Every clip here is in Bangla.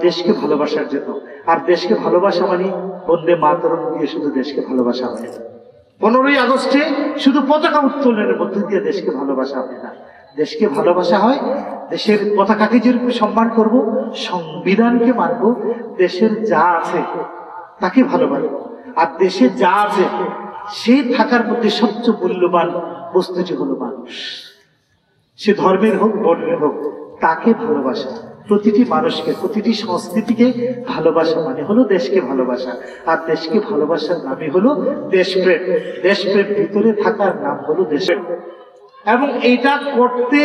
দেশকে ভালোবাসার জন্য। আর দেশকে ভালোবাসা মানে বন্দে মাতরম দিয়ে শুধু দেশকে ভালোবাসা হয় না, 15ই আগস্টে শুধু পতাকা উত্তোলনের মধ্যে দিয়ে দেশকে ভালোবাসা হয় না। দেশকে ভালোবাসা হয় দেশের পতাকাকে যেরকম সম্মান করব, সংবিধানকে মানব, দেশের যা আছে তাকে ভালোবাসবো। আর দেশে যা আছে সে থাকার মধ্যে সবচেয়ে মূল্যবান বস্তুটি হলো মানুষ। সে ধর্মের হোক বর্ণের হোক, তাকে ভালোবাসা। প্রতিটি মানুষকে, প্রতিটি সংস্কৃতিকে ভালোবাসা মানে হলো দেশকে ভালোবাসা। আর দেশকে ভালোবাসার নামই হলো দেশপ্রেম। দেশপ্রেম ভিতরে থাকার নাম হলো দেশপ্রেম। এবং এটা করতে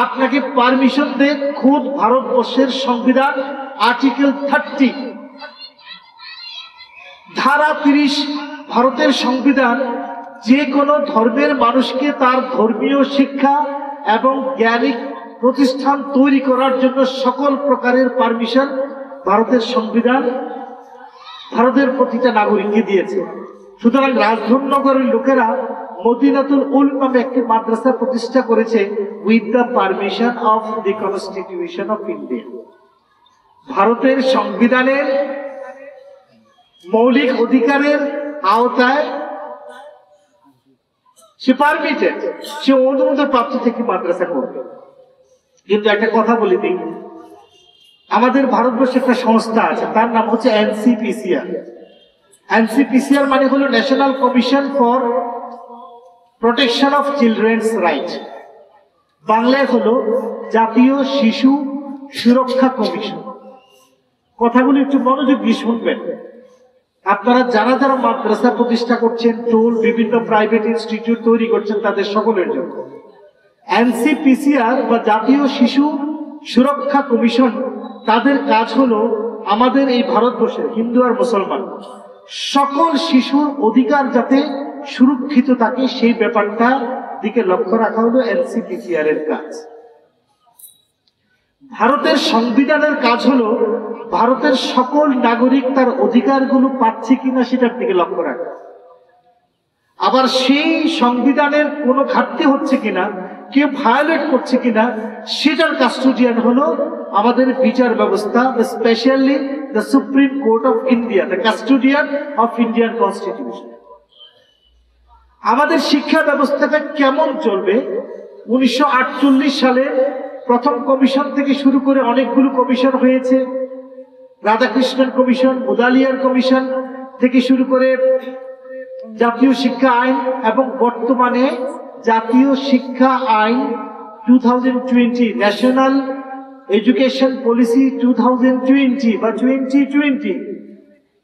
আপনাকে পারমিশন দেয় খোদ ভারতবর্ষের সংবিধান, আর্টিকেল 30, ধারা 30 ভারতের সংবিধান যে কোনো ধর্মের মানুষকে তার ধর্মীয় শিক্ষা এবং জ্ঞানিক প্রতিষ্ঠান তৈরি করার জন্য সকল প্রকারের পারমিশন ভারতের সংবিধান ভারতের প্রতিটা নাগরিককে দিয়েছে। সুতরাং রাজধনগরের লোকেরা মদিনাতুল উলুম নামে একটি মাদ্রাসা প্রতিষ্ঠা করেছে with the permission of the constitution of India. ভারতের সংবিধানের মৌলিক অধিকারের আওতায় সে পারমিটেড, সে অনুমোদন প্রাপ্ত থেকে মাদ্রাসা করবে। কিন্তু একটা কথা বলে দিই, আমাদের ভারতবর্ষে একটা সংস্থা আছে, তার নাম হচ্ছে এনসিপিসিআর। এনসিপিসিআর মানে হলো national commission for protection of children's right, বাংলায় হলো জাতীয় শিশু সুরক্ষা কমিশন। কথাগুলো একটু মনোযোগ দিয়ে শুনবেন। আপনারা যারা যারা মাদ্রাসা প্রতিষ্ঠা করছেন, টোল, বিভিন্ন প্রাইভেট ইনস্টিটিউট তৈরি করছেন, তাদের সকলের জন্য এনসিপিসিআর বা জাতীয় শিশু সুরক্ষা কমিশন, তাদের কাজ হলো আমাদের এই ভারতবর্ষের হিন্দু আর মুসলমান সকল শিশুর অধিকার যাতে সুরক্ষিত থাকে সেই ব্যাপারটা দিকে লক্ষ্য রাখা হলো এনসিপিসিআর এর কাজ। ভারতের সংবিধানের কাজ হলো ভারতের সকল নাগরিক তার অধিকারগুলো পাচ্ছে কিনা সেটার দিকে লক্ষ্য রাখা। আবার সেই সংবিধানের কোনো ঘাটতি হচ্ছে কিনা, কেউ ভায়োলেট করছে কিনা, সেটার কাস্টোডিয়ান হলো আমাদের বিচার ব্যবস্থা, specially the supreme court of India, the custodian of Indian constitution. আমাদের শিক্ষা ব্যবস্থাটা কেমন চলবে? 1948 সালে প্রথম কমিশন থেকে শুরু করে অনেকগুলো কমিশন হয়েছে। রাধাকৃষ্ণন কমিশন, মুদালিয়ার কমিশন থেকে শুরু করে জাতীয় শিক্ষা আইন এবং বর্তমানে জাতীয় শিক্ষা আইন 2020, ন্যাশনাল এডুকেশন পলিসি 2020 বা 2020,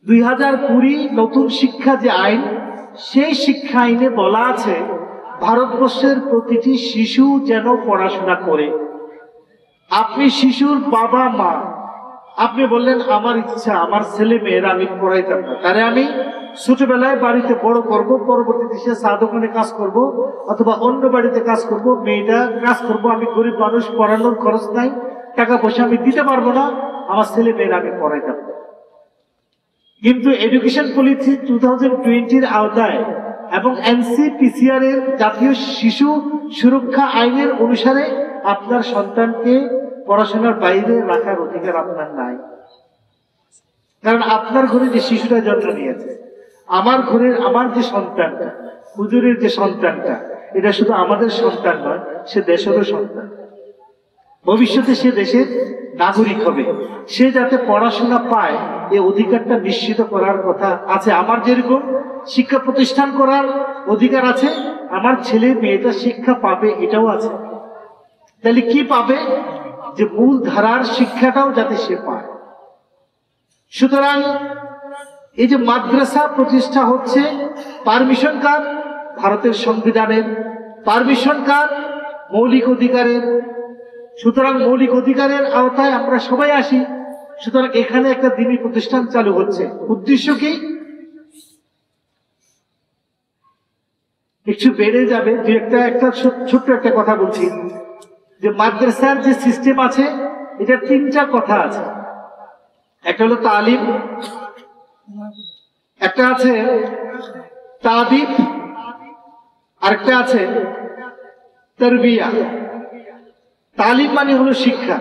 2020 নতুন শিক্ষা যে আইন, সেই শিক্ষা আইনে বলা আছে ভারতবর্ষের প্রতিটি শিশু যেন পড়াশোনা করে। আপনি শিশুর বাবা মা, আপনি বললেন আমার ইচ্ছা আমার ছেলে মেয়েরা আমি পড়াইতাম না, তারে আমি ছোটবেলায় বাড়িতে বড় করব, পরবর্তীতে সে চা দোকানে কাজ করব অথবা অন্য বাড়িতে কাজ করব, মেয়েটা কাজ করব, আমি গরিব মানুষ, পড়ানোর খরচ নাই, টাকা পয়সা আমি দিতে পারবো না, আমার ছেলে মেয়েরা আমি পড়াইতাম না। কিন্তু এডুকেশন পলিসি 2020 আওতায় এবং এনসিপিসিআর এর জাতীয় শিশু সুরক্ষা আইনের অনুসারে আপনার সন্তানকে পড়াশোনার বাইরে রাখার অধিকার আপনার নাই। কারণ আপনার ঘরে যে শিশুটা জন্ম নিয়েছে, আমার ঘরের আমার যে সন্তানটা, হুজুরের যে সন্তানটা, এটা শুধু আমাদের সন্তান নয়, সে দেশেরও সন্তান। ভবিষ্যতে সে দেশের নাগরিক হবে, সে যাতে পড়াশোনা পায় এই অধিকারটা নিশ্চিত করার কথা আছে। আমার যেরকম শিক্ষা প্রতিষ্ঠান করার অধিকার আছে, আমার ছেলে মেয়েটা শিক্ষা পাবে এটাও আছে। তাহলে কি পাবে? যে মূল ধারার শিক্ষাটাও যাতে সে পায়। সুতরাং এই যে মাদ্রাসা প্রতিষ্ঠা হচ্ছে, পারমিশন কার? ভারতের সংবিধানের। পারমিশন কার? মৌলিক অধিকারের। সুতরাং মৌলিক অধিকারের আওতায় আমরা সবাই আসি। সুতরাং এখানে একটা দ্বীনি প্রতিষ্ঠান চালু হচ্ছে। উদ্দেশ্য কি? একটু বেড়ে যাবে। একটা ছোট্ট একটা কথা বলছি, যে মাদ্রাসার যে সিস্টেম আছে এটা 3টা কথা আছে। একটা হলো তালিম, একটা আছে তাদিব, আরেকটা আছে তারবিয়া। তালিম মানে হলো শিক্ষা,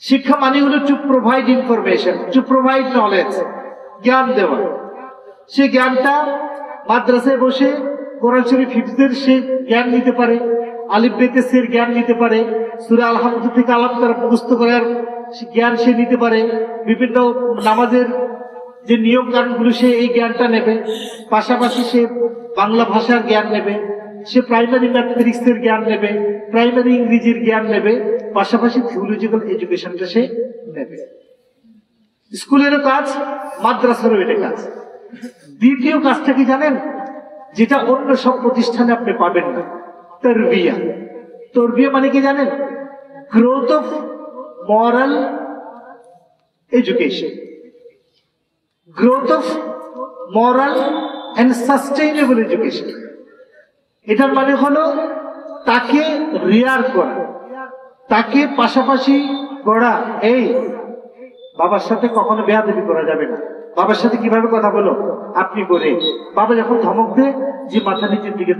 শিক্ষা মানে হলো to provide information, to provide knowledge, জ্ঞান দেওয়া। সে জ্ঞানটা মাদ্রাসায় বসে কোরআন শরীফ হিফজের সে জ্ঞান নিতে পারে, আলিফ বেতে সের জ্ঞান নিতে পারে, সূরা আল হামদ থেকে আলাপ তারা মুখস্থ করার জ্ঞান সে নিতে পারে, বিভিন্ন নামাজের যে নিয়ম কানুনগুলো সে এই জ্ঞানটা নেবে, পাশাপাশি সে বাংলা ভাষার জ্ঞান নেবে, সে প্রাইমারি ম্যাথমেটিক্স এর জ্ঞান নেবে, প্রাইমারি ইংরেজির জ্ঞান নেবে, পাশাপাশি থিওলজিক্যাল এডুকেশনটা সে নেবে। স্কুলেরও কাজ, মাদ্রাসারও এটা কাজ। দ্বিতীয় কাজটা কি জানেন, যেটা অন্য সব প্রতিষ্ঠানে আপনি পাবেন না, তারবিয়া। তারবিয়া মানে কি জানেন? Growth of moral education, growth of moral and sustainable education. এটার মানে হলো তাকে রিয়ার করা, তাকে পাশাপাশি গড়া। এই বাবার সাথে কখনো বেয়াদবি করা যাবে না। বাবার সাথে কিভাবে কথা বলো আপনি করে, বাবা যখন ধমক দেয় যে মাথা নিচের দিকে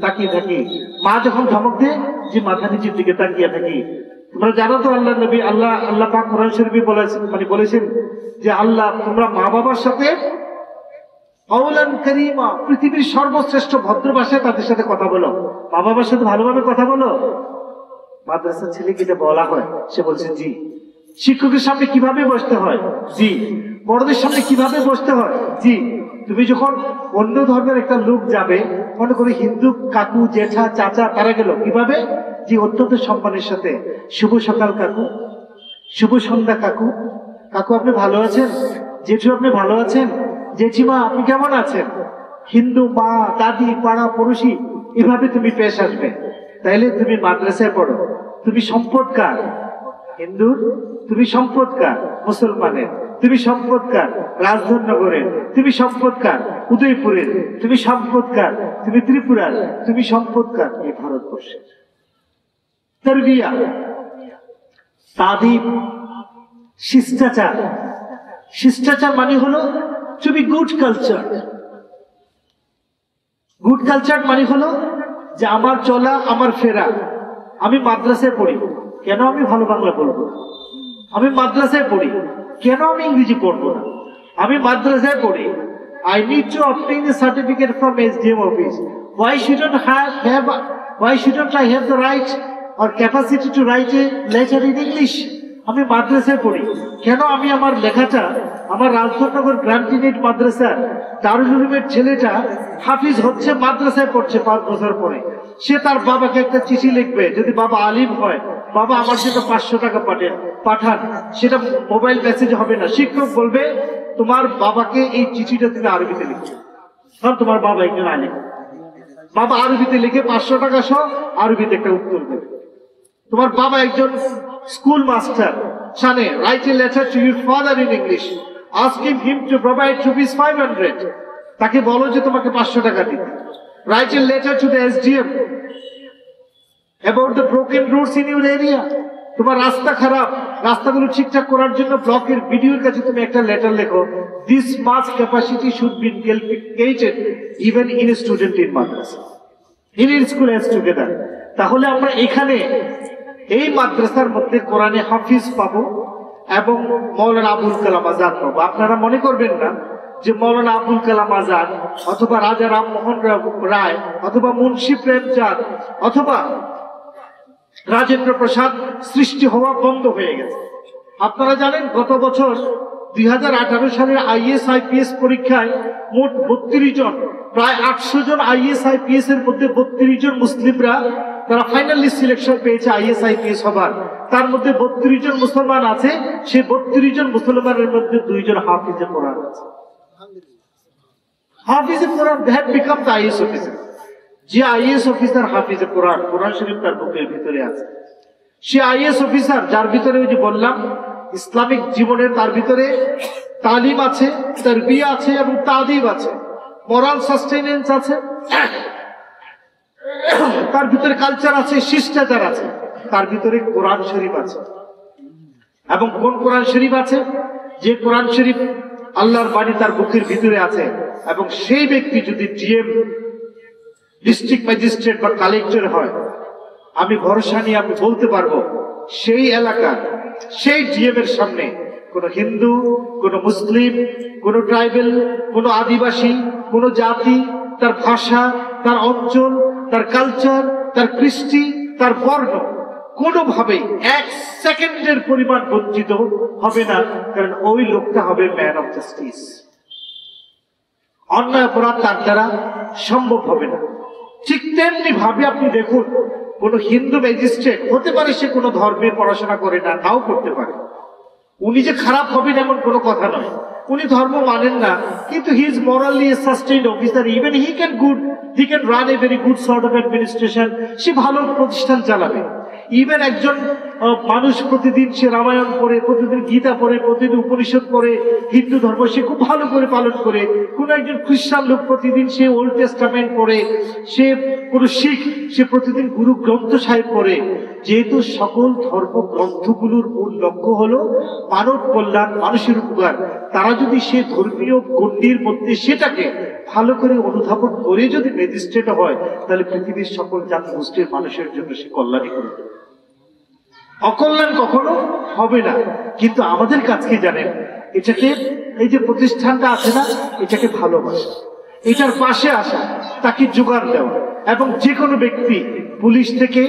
তাকিয়ে থাকি, মা যখন ধমক দেয় যে মাথা নিচের দিকে তাকিয়ে থাকি। তোমরা জানো তো আল্লাহ নবী আল্লাহ পাক কোরআন শরীফে বলেছেন যে আল্লাহ তোমরা মা বাবার সাথে কওলান কারীমা, পৃথিবীর সর্বশ্রেষ্ঠ ভদ্র ভাষায় তাদের সাথে কথা বলো, মা বাবার সাথে ভালোভাবে কথা বলো। মাদ্রাসার ছেলেকে এটা বলা হয়, সে বলছে জি। শিক্ষকের সামনে কিভাবে বসতে হয়, জি। বড়দের সামনে কিভাবে বসতে হয়, জি। তুমি যখন অন্য ধর্মের একটা লোক যাবে, মনে করি হিন্দু কাকু জেঠা চাচা, তারা গেল কিভাবে, জি অত্যন্ত সম্মানের সাথে, শুভ সকাল কাকু, শুভ সন্ধ্যা কাকু, কাকু আপনি ভালো আছেন, জেঠু আপনি ভালো আছেন, জেঠিমা আপনি কেমন আছেন, হিন্দু মা দাদি পাড়া পড়োশি, এভাবে তুমি পেশ আসবে। তাইলে তুমি মাদ্রাসায় পড়ো, তুমি সম্পদকার হিন্দুর, তুমি সম্পদকার মুসলমানের, তুমি সম্পদকার রাজধনগরের, তুমি সম্পদকার উদয়পুরের, তুমি সম্পদকার, তুমি ত্রিপুরার, তুমি সম্পদকার এই ভারতবর্ষের। তারবিয়া, তাদিব, শিষ্টাচার। শিষ্টাচার মানে হলো to be good culture. Good culture মানে হলো যে আমার চলা আমার ফেরা। আমি মাদ্রাসায় পড়ি, কেন আমি ভালো বাংলা বলবো না? আমি মাদ্রাসায় পড়ি, কেন আমি ইংরেজি পড়বো না? আমি মাদ্রাসায় পড়ি, I need to obtain a certificate from SDM office. Why shouldn't I have the right or capacity to write a letter in English? আমি মাদ্রাসায় পড়ি, কেন আমি আমার লেখাটা আমার রাজধনগর গ্রান্টিনেট মাদ্রাসার দারুল উলুমের ছেলেটা হাফিজ হচ্ছে, মাদ্রাসায় পড়ছে 5 বছর পরে, সে তার বাবাকে একটা চিঠি লিখবে, যদি বাবা আলিম হয়, বাবা আমার জন্য 500 টাকা পাঠান, সেটা মোবাইল মেসেজ হবে না। শিক্ষক বলবে তোমার বাবাকে এই চিঠিটা তুমি আরবিতে লিখছো, কারণ তোমার বাবা একজন আলিম। বাবা আরবিতে লিখে 500 টাকা সহ আরবিতে একটা উত্তর দেবে। তোমার বাবা একজন স্কুল মাস্টার, শানে write a letter to your father in English, asking him to provide ₹500, তাকে বলো যে তোমাকে 500 টাকা দিতে। Write a letter to the SDM about the broken roads in your area. তোমার রাস্তা খারাপ, রাস্তাগুলো ঠিকঠাক করার জন্য ব্লকের বিডিওর কাছে তুমি একটা লেটার লেখো, this much capacity should be inculcated even in a student in madrasa, in school as together. তাহলে আমরা এখানে এই মাদ্রাসার মধ্যে কোরআনে হাফিজ পাবো এবং মৌলানা আবুল কালাম আজাদ পাবো। আপনারা মনে করবেন না যে মৌলানা আবুল কালাম আজাদ অথবা রাজা রামমোহন রায় অথবা মুন্সি প্রেমচাঁদ অথবা রাজেন্দ্র প্রসাদ সৃষ্টি হওয়া বন্ধ হয়ে গেছে। আপনারা জানেন গত বছর 2018 সালের IAS IPS পরীক্ষায় মোট 32 জন, প্রায় 800 জন IAS IPS এর মধ্যে 32 জন মুসলিমরা তারা ফাইনালি সিলেকশন পেয়েছে IAS IPS হবার। তার মধ্যে 32 জন মুসলমান আছে, সেই 32 জন মুসলমানের মধ্যে 2 জন হাফিজে কোরআন আছে। হাফিজে কোরআন, they have become the IAS officer. যে IAS অফিসার হাফিজে কোরআন, কোরআন শরীফ তার বুকের ভিতরে আছে, সে IAS অফিসার যার ভিতরে ওই যে বললাম ইসলামিক জীবনের, তার ভিতরে তালিম আছে, তারবিয়া আছে এবং তাদিব আছে, মোরাল সাস্টেইনেন্স আছে, তার ভিতরে কালচার আছে, শিষ্টাচার আছে, তার ভিতরে কোরআন শরীফ আছে। এবং কোন কোরআন শরীফ আছে? যে কোরআন শরীফ আল্লাহর বাণী তার বুকের ভিতরে আছে। এবং সেই ব্যক্তি যদি DM, ডিস্ট্রিক্ট ম্যাজিস্ট্রেট বা কালেক্টর হয়, আমি ভরসা নিয়ে আমি বলতে পারবো সেই এলাকার সেই ডিএম এর সামনে কোন হিন্দু, কোন মুসলিম, কোন ট্রাইবেল, কোন আদিবাসী, কোন জাতি, তার ভাষা, তার অঞ্চল, তার কালচার, তার কৃষ্টি, তার বর্ণ কোনোভাবেই 1 সেকেন্ডের পরিমাণ বঞ্চিত হবে না, কারণ ওই লোকটা হবে ম্যান অফ জাস্টিস। অন্যায় অপরাধ তার দ্বারা সম্ভব হবে না। ঠিক তেমনি ভাবে আপনি দেখুন, কোন হিন্দু ম্যাজিস্ট্রেট হতে পারে সে কোনো ধর্মে পড়াশোনা করে না, তাও করতে পারে, উনি যে খারাপ হবেন এমন কোনো কথা নয়। উনি ধর্ম মানেন না, কিন্তু he is morally a sustained officer, even he can run a very good sort of administration. সে ভালো প্রতিষ্ঠান চালাবে। ইভেন একজন মানুষ প্রতিদিন সে রামায়ণ পড়ে, প্রতিদিন গীতা পড়ে, প্রতিদিন উপনিষদ পড়ে, হিন্দু ধর্ম সে খুব ভালো করে পালন করে। কোন একজন খ্রিস্টান লোক প্রতিদিন সে ওল্ড টেস্টামেন্ট পড়ে, সে কোন শিখ সে প্রতিদিন গুরু গ্রন্থ সাহেব পড়ে। যেহেতু সকল ধর্ম গ্রন্থগুলোর মূল লক্ষ্য হলো মানব কল্যাণ, মানুষের উপকার, তারা যদি সে ধর্মীয় গণ্ডির মধ্যে সেটাকে ভালো করে অনুধাবন করে যদি ম্যাজিস্ট্রেট হয়, তাহলে পৃথিবীর সকল জাতি গোষ্ঠীর মানুষের জন্য সে কল্যাণই করবে, অকল্যাণ কখনো হবে না। কিন্তু আমাদের কাছে জানেন, এটাকে এই যে প্রতিষ্ঠানটা আছে না, এটাকে ভালোবাসা, এটার পাশে আসা, তাকে জোগাড় দেওয়া, এবং যে কোনো ব্যক্তি পুলিশ থেকে,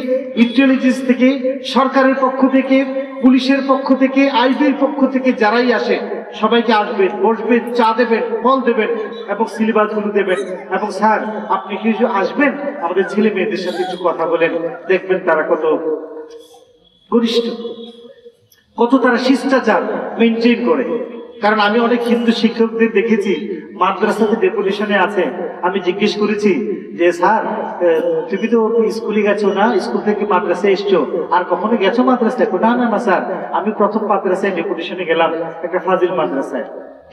ইন্টেলিজেন্স থেকে, সরকারের পক্ষ থেকে, পুলিশের পক্ষ থেকে, আইবির পক্ষ থেকে যারাই আসে সবাইকে আসবেন, বসবেন, চা দেবেন, ফল দেবেন এবং সিলেবাসগুলো দেবেন, এবং স্যার আপনি কিছু আসবেন আমাদের ছেলে মেয়েদের সাথে কিছু কথা বলেন, দেখবেন তারা কত ঘনিষ্ঠ, কত তারা শিষ্টাচার মেনটেন করে। কারণ আমি অনেক হিন্দু শিক্ষকদের দেখেছি মাদ্রাসাতে ডেপুটেশনে আছে, আমি জিজ্ঞেস করেছি যে স্যার তুমি তো স্কুলে গেছো না, স্কুল থেকে মাদ্রাসায় এসছো, আর কখনো গেছো মাদ্রাসায়? না না না স্যার, আমি প্রথম মাদ্রাসায় ডেপুটেশনে গেলাম, একটা ফাজিল মাদ্রাসায়,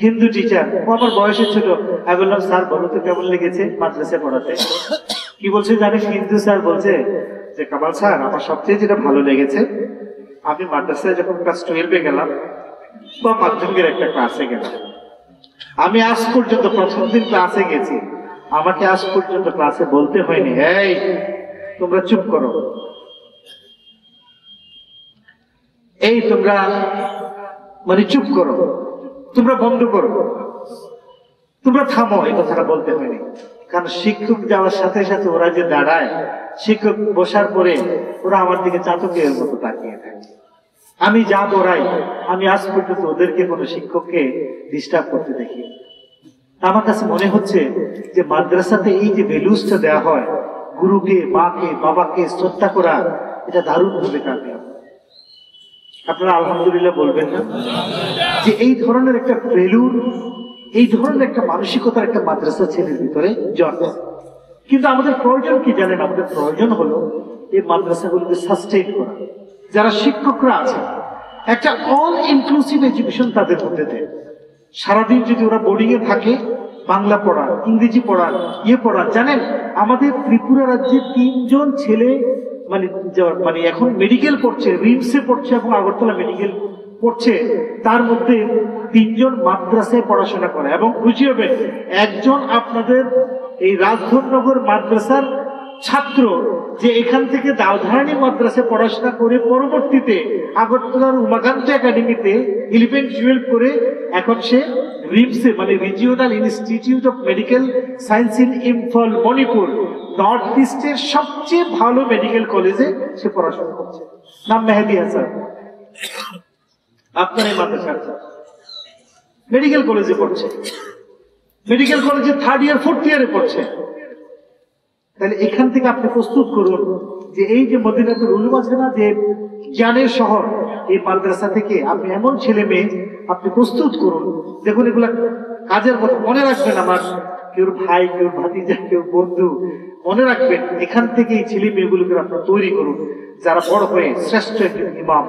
হিন্দু টিচার, ও আমার বয়সে ছোট। আমি বললাম স্যার বলো তো কেমন লেগেছে মাদ্রাসায় পড়াতে? কি বলছে জানিস? হিন্দু স্যার বলছে যে কামাল স্যার আমার সবচেয়ে যেটা ভালো লেগেছে, আমি মাদ্রাসায় যখন ক্লাস 12-এ গেলাম বা মাধ্যমিকের একটা ক্লাসে গেলাম, আমি আজ পর্যন্ত প্রথম দিন ক্লাসে গেছি, আমাকে আজ পর্যন্ত ক্লাসে বলতে হয়নি এই তোমরা চুপ করো, এই তোমরা মানে চুপ করো, তোমরা বন্ধ করো, তোমরা থামো, এই কথাটা বলতে হয়নি। কারণ শিক্ষক যাওয়ার সাথে সাথে ওরা যে দাঁড়ায়, শিক্ষক বসার পরে ওরা আমার দিকে চাতকের মতো তাকিয়ে থাকে। আমি যা পড়াই, আমি আজ পর্যন্ত ওদেরকে কোনো শিক্ষককে ডিস্টার্ব করতে দেখি। আমার কাছে মনে হচ্ছে যে মাদ্রাসাতে এই যে ভ্যালুসটা দেওয়া হয়, গুরুকে, মাকে, বাবাকে শ্রদ্ধা করা, এটা দারুণ ভাবে কাটে। আপনারা আলহামদুলিল্লাহ বলবেন না যে এই ধরনের একটা ভ্যালুর, এই ধরনের একটা মানসিকতার একটা মাদ্রাসা ছেলের ভিতরে জন্ম। কিন্তু আমাদের প্রয়োজন কি জানেন? আমাদের প্রয়োজন হলো এই মাদ্রাসাগুলোকে সাস্টেইন করা। যারা শিক্ষকরা আছে, একটা অল ইনক্লুসিভ এডুকেশন তাদের মধ্যে দেয়। সারাদিন যদি ওরা বোর্ডিং এ থাকে, বাংলা পড়া, ইংরেজি পড়া, পড়া, জানেন আমাদের ত্রিপুরা রাজ্যে 3 জন ছেলে মানে এখন মেডিকেল পড়ছে, রিমসে পড়ছে এবং আগরতলা মেডিকেল পড়ছে, তার মধ্যে 3 জন মাদ্রাসায় পড়াশোনা করে। এবং খুশি হবে, একজন আপনাদের এই রাজধননগর মাদ্রাসার ছাত্র, যে এখান থেকে দাউধারানী মাদ্রাসায় পড়াশোনা করে পরবর্তীতে আগরতলার উমাকান্ত একাডেমিতে 11-12 করে এখন সে রিমসে মানে regional institute of medical science in Imphal, Manipur, north ইস্টের সবচেয়ে ভালো মেডিকেল কলেজে সে পড়াশোনা করছে। নাম মেহেদি হাসান। আপনার এই মাদ্রাসা মেডিকেল কলেজে পড়ছে, মেডিকেল কলেজে 3rd ইয়ার 4th ইয়ারে পড়ছে। তাহলে এখান থেকে আপনি প্রস্তুত করুন যে এই যে মদিনাতুল উলুম আছে না, যে জ্ঞানের শহর, এই মাদ্রাসা থেকে আপনি এমন ছেলে মেয়ে আপনি প্রস্তুত করুন। দেখুন এগুলা কাজের কথা, মনে রাখবেন আমার কেউ ভাই, কেউ ভাতিজা, কেউ বন্ধু, মনে রাখবেন এখান থেকে এই ছেলে মেয়েগুলোকে আপনার তৈরি করুন, যারা বড় হয়ে শ্রেষ্ঠ একজন ইমাম,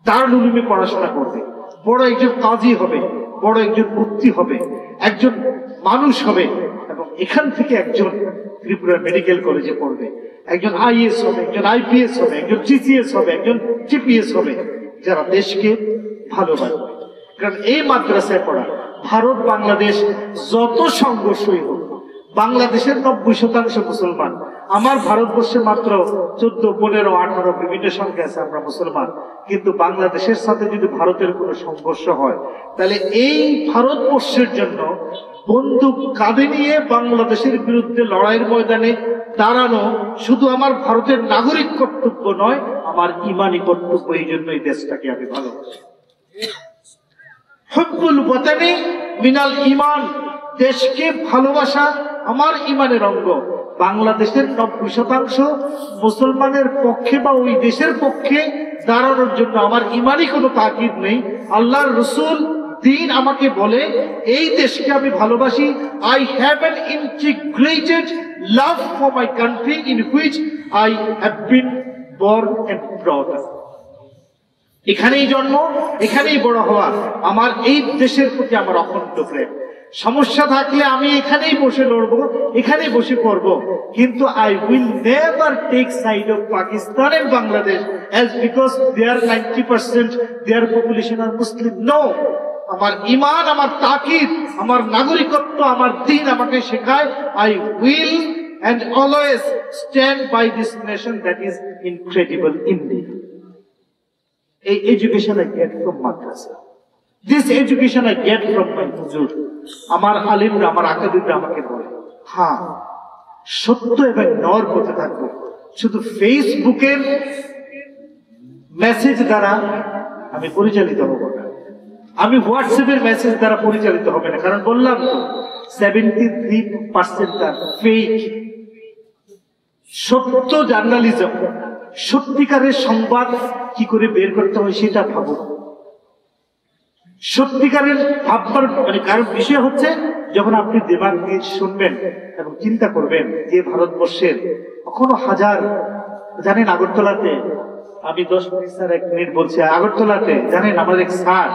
দারুল উলুমে পড়াশোনা করবে, বড় একজন কাজী হবে, বড় একজন মুফতি হবে, একজন মানুষ হবে, এবং এখান থেকে একজন ত্রিপুরা মেডিকেল কলেজে পড়বে, একজন আইএস হবে, একজন আইপিএস হবে, একজন টিসিএস হবে, একজন টিপিএস হবে, যারা দেশকে ভালোবাসবে। কারণ এই মাদ্রাসায় পড়া, ভারত বাংলাদেশ যত সংঘর্ষই হোক, বাংলাদেশের 90% মুসলমান, আমার ভারতবর্ষে মাত্র 14, 15, 18 বিভিন্ন সংখ্যা আছে আমরা মুসলমান। কিন্তু বাংলাদেশের সাথে যদি ভারতের কোনো সংঘর্ষ হয়, তাহলে এই ভারতবর্ষের জন্য বন্দুক কাঁধে নিয়ে বাংলাদেশের বিরুদ্ধে লড়াইয়ের ময়দানে দাঁড়ানো শুধু আমার ভারতের নাগরিক কর্তব্য নয়, আমার ইমানি কর্তব্য। এই জন্য এই দেশটাকে আমি ভালোবাসি। হুব্বুল ওয়াতানি মিনাল ঈমান, দেশকে ভালোবাসা আমার ইমানের অঙ্গ। বাংলাদেশের 90% মুসলমানের পক্ষে বা ওই দেশের পক্ষে দাঁড়ানোর জন্য আমার ইমানই কোনো তাকিদ নেই। আল্লাহর রাসূল দিন আমাকে বলে এই দেশকে আমি ভালোবাসি। I have an integrated love for my country in which I have been born and brought up. এখানেই জন্ম, এখানেই বড় হওয়া, আমার এই দেশের প্রতি আমার অখণ্ড প্রেম। সমস্যা থাকলে আমি এখানেই বসে লড়বো, এখানেই বসে পড়বো, কিন্তু I will never take side of Pakistan and Bangladesh as because they are 90% their population are Muslim. No, আমার ইমান, আমার তাকিদ, আমার নাগরিকত্ব, আমার দিন আমাকে শেখায় I will and always stand by this nation that is incredible India. A education I get from madrasa. This education I get from my huzur. আমার আলিমরা, আমার আকাবিররা আমাকে বলে, হ্যাঁ সত্য এবং নর পথে থাকবো। শুধু ফেসবুকের মেসেজ দ্বারা আমি পরিচালিত হব না, আমি হোয়াটসঅ্যাপের মেসেজ দ্বারা পরিচালিত হবে না। কারণ বললাম তো 73% তার ফেক। সত্য জার্নালিজম, সত্যিকারের সংবাদ কি করে বের করতে হয় সেটা ভাবো। সত্যিকারের ভাববার কারণ বিষয় হচ্ছে যখন আপনি দিমাগ দিয়ে শুনবেন এবং চিন্তা করবেন যে ভারতবর্ষের কখনো হাজার, জানেন আগরতলাতে, আমি 10 মিনিট স্যার 1 মিনিট বলছি, আগরতলাতে জানেন আমার এক স্যার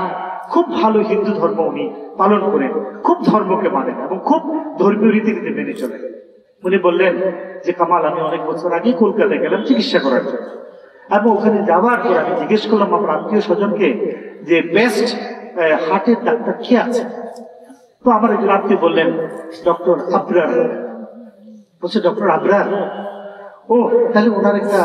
খুব ভালো হিন্দু ধর্ম উনি পালন করেন, খুব ধর্মকে মানেন এবং খুব ধর্মীয় রীতিনীতি মেনে চলেন। উনি বললেন যে কামাল, আমি অনেক বছর আগে কলকাতায় গেলাম চিকিৎসা করার জন্য, এবং ওখানে যাওয়ার পর আমি জিজ্ঞেস করলাম আমার আত্মীয় স্বজনকে যে বেস্ট হার্টের ডাক্তার কে আছে। তো আমার একজন আত্মীয় বললেন ডক্টর আবরার। বলছে ডক্টর আবরার, ও তাহলে ওনার একটা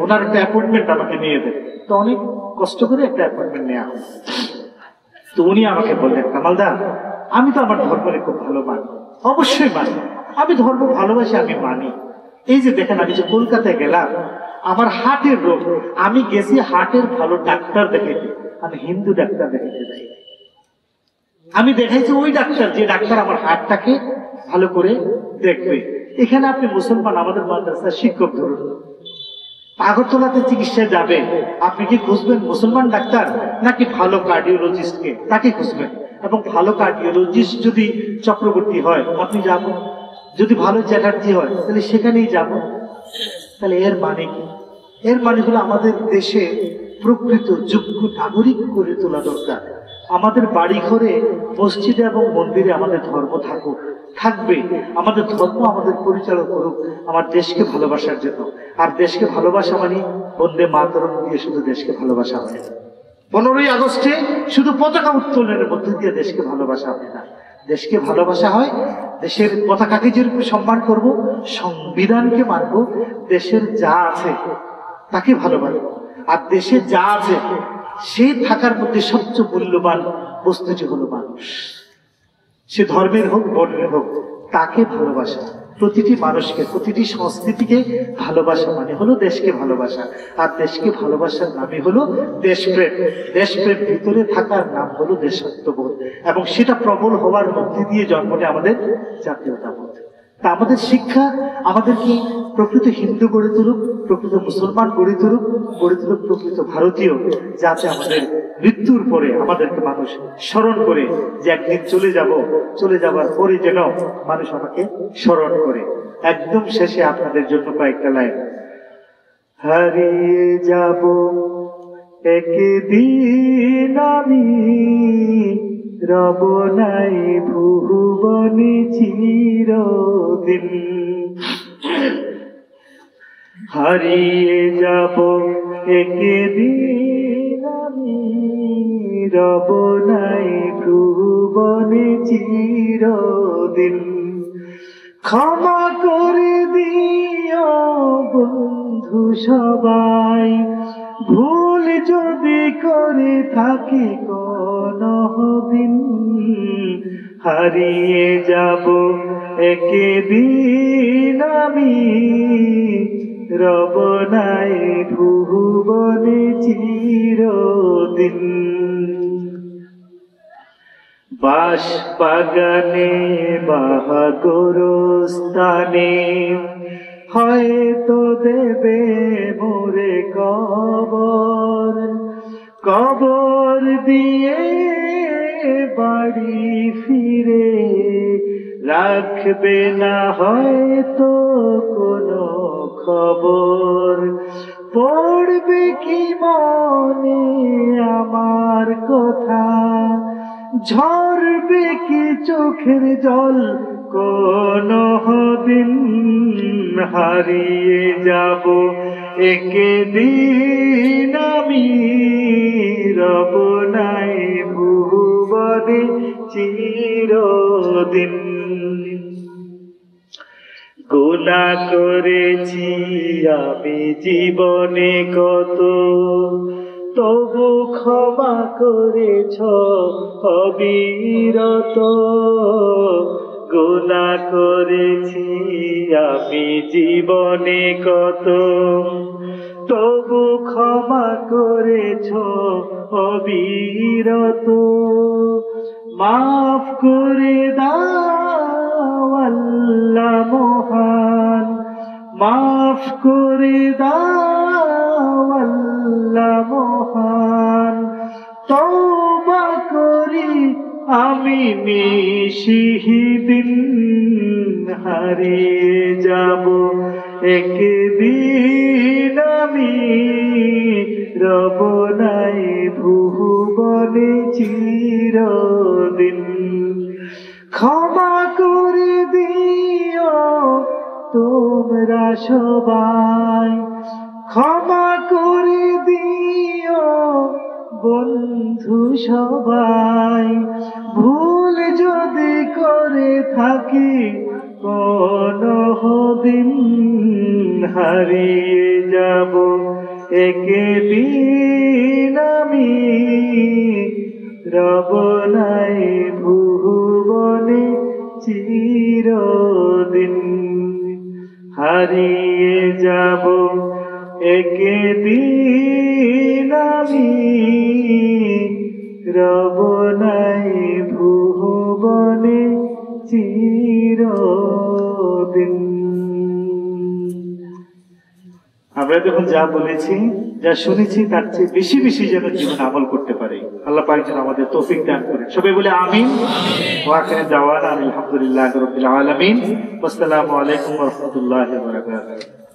ওনার একটা অ্যাপয়েন্টমেন্ট আমাকে নিয়ে দেন। তো অনেক কষ্ট করে একটা অ্যাপয়েন্টমেন্ট নেওয়া হয়। তো উনি আমাকে বললেন, কামালদা আমি তো আমার ধর্মকে খুব ভালো মানি, অবশ্যই মানি, আমি ধর্ম ভালোবাসি, আমি মানি। এই যে দেখেন আমি যে কলকাতায় গেলাম, আমার হার্টের রোগ, আমি গেছি হার্টের ভালো ডাক্তার দেখাইতে, আমি হিন্দু ডাক্তার দেখাইতে যাই। আমি দেখাইছি ওই ডাক্তার যে ডাক্তার আমার হার্টটাকে ভালো করে দেখবে। এখানে আপনি মুসলমান, আমাদের মাদ্রাসার শিক্ষক ধরুন, আগরতলাতে চিকিৎসায় যাবেন, আপনি কি খুঁজবেন মুসলমান ডাক্তার নাকি ভালো কার্ডিওলজিস্টকে? তাকে খুঁজবেন। এবং ভালো কার্ডিওলজিস্ট যদি চক্রবর্তী হয় আপনি যাবেন, যদি ভালো চ্যাটার্জি হয় তাহলে সেখানেই যাব। তাহলে এর মানে কি? এর মানে হলো আমাদের দেশে প্রকৃত যোগ্য নাগরিক করে তোলা দরকার। আমাদের বাড়ি ঘরে, মসজিদে এবং মন্দিরে আমাদের ধর্ম থাকবে, আমাদের ধর্ম আমাদের পরিচালনা করুক আমার দেশকে ভালোবাসার জন্য। আর দেশকে ভালোবাসা মানে বন্দে মাতরম দিয়ে শুধু দেশকে ভালোবাসা হয় না, 15ই আগস্টে শুধু পতাকা উত্তোলনের মধ্যে দিয়ে দেশকে ভালোবাসা হয় না। দেশকে ভালোবাসা হয় দেশের পতাকাকে যেরকম সম্মান করব, সংবিধানকে মানব, দেশের যা আছে তাকে ভালোবাসবো। আর দেশে যা আছে সেই থাকার মধ্যে সবচেয়ে মূল্যবান বস্তুটি হলো মানুষ। সে ধর্মের হোক, বর্ণের হোক, তাকে ভালোবাসা। প্রতিটি মানুষকে, প্রতিটি সংস্কৃতিকে ভালোবাসা মানে হলো দেশকে ভালোবাসা। আর দেশকে ভালোবাসার নামই হলো দেশপ্রেম। দেশপ্রেম ভিতরে থাকার নাম হলো দেশাত্মবোধ, এবং সেটা প্রবল হওয়ার মধ্যে দিয়ে জন্ম নেয় আমাদের জাতীয়তাবোধ। তা আমাদের শিক্ষা আমাদেরকে প্রকৃত হিন্দু গড়ে তুলুক, প্রকৃত মুসলমান গড়ে তুলুক প্রকৃত ভারতীয়, যাতে আমাদের মৃত্যুর পরে আমাদেরকে মানুষ স্মরণ করে যে একদিন চলে যাবার পরে যেন মানুষ আমাকে স্মরণ করে। একদম শেষে আপনাদের জন্য কয়েকটা লাইন। হারিয়ে যাব একদিন আমি, রব নাই ভুবনে চিরদিন। হারিয়ে যাব একদিন আমি, রব নাই ভুবনে চিরদিন। ক্ষমা করে দিও বন্ধু সবাই, ভুল যদি করে থাকি কোনো দিন, হারিয়ে যাব একদিন আমি, রব নাই ভুবনে চিরদিন। বাঁশ বাগানে বাহাগোরস্থানে হয়তো দেবে মোরে কবর, কবর দিয়ে বাড়ি ফিরে রাখবে না হয়তো কোনো খবর। পড়বে কি মনে আমার কথা, ঝরবে কি চোখের জল কোনো দিন, হারিয়ে যাব একদিন আমি, রব নাই ভুবনে চিরদিন। গুনাহ করেছি আমি জীবনে কত, তবু ক্ষমা করেছ অবিরত। গুনাহ করেছি আমি জীবনে কত, তবু ক্ষমা করেছ অবিরত। মাফ করে দাও আল্লাহ মহান, মাফ করে দাও আল্লাহ মহান। তওবা করি আমি নিশিদিন, হারিয়ে যাব একদিন আমি, রব নাই ভুবনে চিরদিন। ক্ষমা করে দিও তোমরা সবাই, ক্ষমা করে দিও বন্ধু সবাই, ভুল যদি করে থাকি কোনো দিন, হারিয়ে যাব একদিন আমি, রব নাই ভুবনে চিরদিন, হারিয়ে যাব একদিন আমি, রব নাই ভুবনে চিরদিন। আমরা যখন যা বলেছি, যা শুনেছি, তার চেয়ে বেশি বেশি যেন জীবনে আমল করতে পারি। আল্লাহ পাক যেন আমাদের তৌফিক দান করেন। সবাই বলে আমিন। ওয়া আখিরু দাওয়ানা আলহামদুলিল্লাহি রাব্বিল আলামিন। আসসালামু আলাইকুম ওয়া রাহমাতুল্লাহি ওয়া বারাকাতুহু।